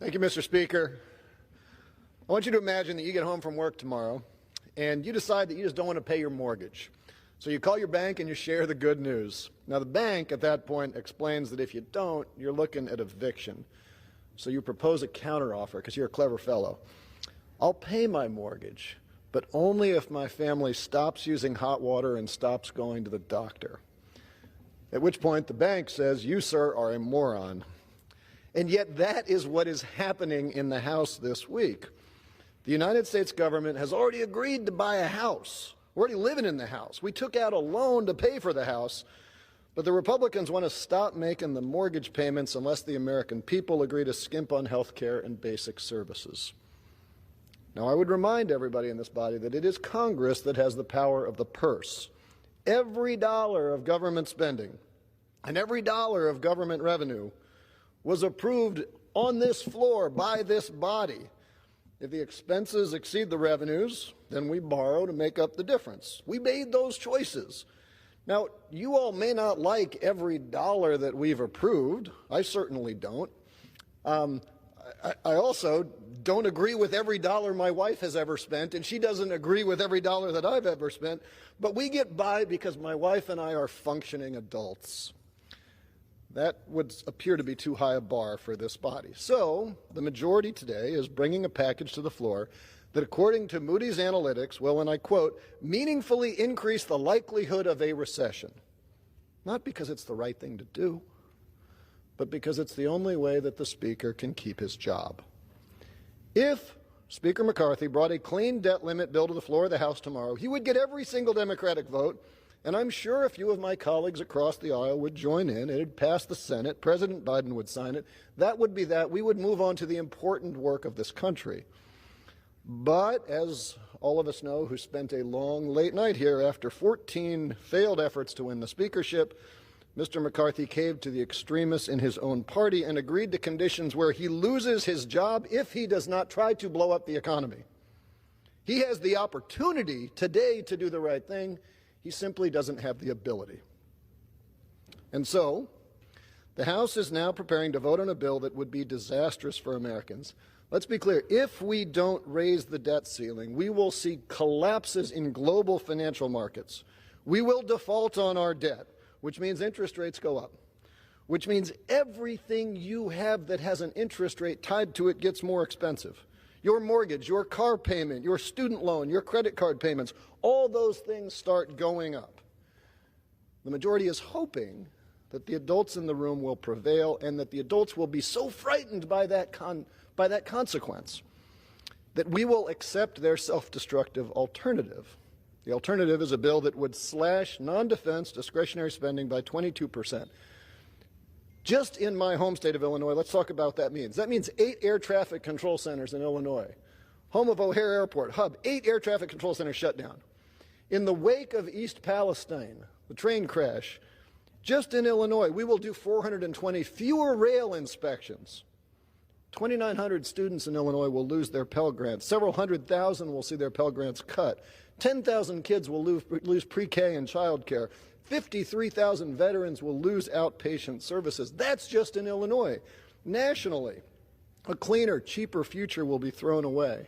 Thank you, Mr. Speaker. I want you to imagine that you get home from work tomorrow and you decide that you just don't want to pay your mortgage. So you call your bank and you share the good news. Now the bank at that point explains that if you don't, you're looking at eviction. So you propose a counteroffer because you're a clever fellow. I'll pay my mortgage, but only if my family stops using hot water and stops going to the doctor. At which point the bank says, you, sir, are a moron. And yet that is what is happening in the House this week. The United States government has already agreed to buy a house. We're already living in the house. We took out a loan to pay for the house, but the Republicans want to stop making the mortgage payments unless the American people agree to skimp on health care and basic services. Now, I would remind everybody in this body that it is Congress that has the power of the purse. Every dollar of government spending and every dollar of government revenue was approved on this floor by this body. If the expenses exceed the revenues, then we borrow to make up the difference. We made those choices. Now, you all may not like every dollar that we've approved. I certainly don't. I also don't agree with every dollar my wife has ever spent, and she doesn't agree with every dollar that I've ever spent. But we get by because my wife and I are functioning adults. That would appear to be too high a bar for this body. So the majority today is bringing a package to the floor that, according to Moody's Analytics, will, and I quote, meaningfully increase the likelihood of a recession. Not because it's the right thing to do, but because it's the only way that the Speaker can keep his job. If Speaker McCarthy brought a clean debt limit bill to the floor of the House tomorrow, he would get every single Democratic vote, and I'm sure a few of my colleagues across the aisle would join in. It'd pass the Senate. President Biden would sign it. That would be that. We would move on to the important work of this country. But as all of us know who spent a long late night here after 14 failed efforts to win the speakership, Mr. McCarthy caved to the extremists in his own party and agreed to conditions where he loses his job if he does not try to blow up the economy. He has the opportunity today to do the right thing. He simply doesn't have the ability. And so, the House is now preparing to vote on a bill that would be disastrous for Americans. Let's be clear, if we don't raise the debt ceiling, we will see collapses in global financial markets. We will default on our debt, which means interest rates go up, which means everything you have that has an interest rate tied to it gets more expensive. Your mortgage, your car payment, your student loan, your credit card payments, all those things start going up. The majority is hoping that the adults in the room will prevail and that the adults will be so frightened by that consequence that we will accept their self-destructive alternative. The alternative is a bill that would slash non-defense discretionary spending by 22%. Just in my home state of Illinois, let's talk about what that means. That means 8 air traffic control centers in Illinois. Home of O'Hare Airport, hub, 8 air traffic control centers shut down. In the wake of East Palestine, the train crash, just in Illinois, we will do 420 fewer rail inspections. 2,900 students in Illinois will lose their Pell Grants. Several hundred thousand will see their Pell Grants cut. 10,000 kids will lose pre-K and child care. 53,000 veterans will lose outpatient services. That's just in Illinois. Nationally, a cleaner, cheaper future will be thrown away.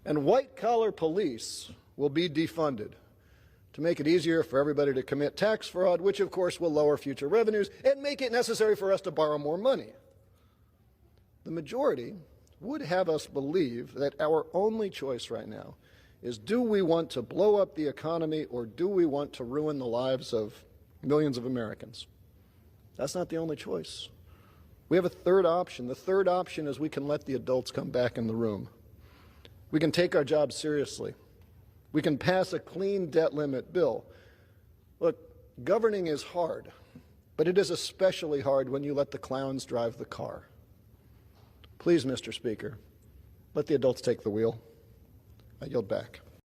And white-collar police will be defunded to make it easier for everybody to commit tax fraud, which of course will lower future revenues and make it necessary for us to borrow more money. The majority would have us believe that our only choice right now is, do we want to blow up the economy or do we want to ruin the lives of millions of Americans? That's not the only choice. We have a third option. The third option is we can let the adults come back in the room. We can take our jobs seriously. We can pass a clean debt limit bill. Look, governing is hard, but it is especially hard when you let the clowns drive the car. Please, Mr. Speaker, let the adults take the wheel. I yield back.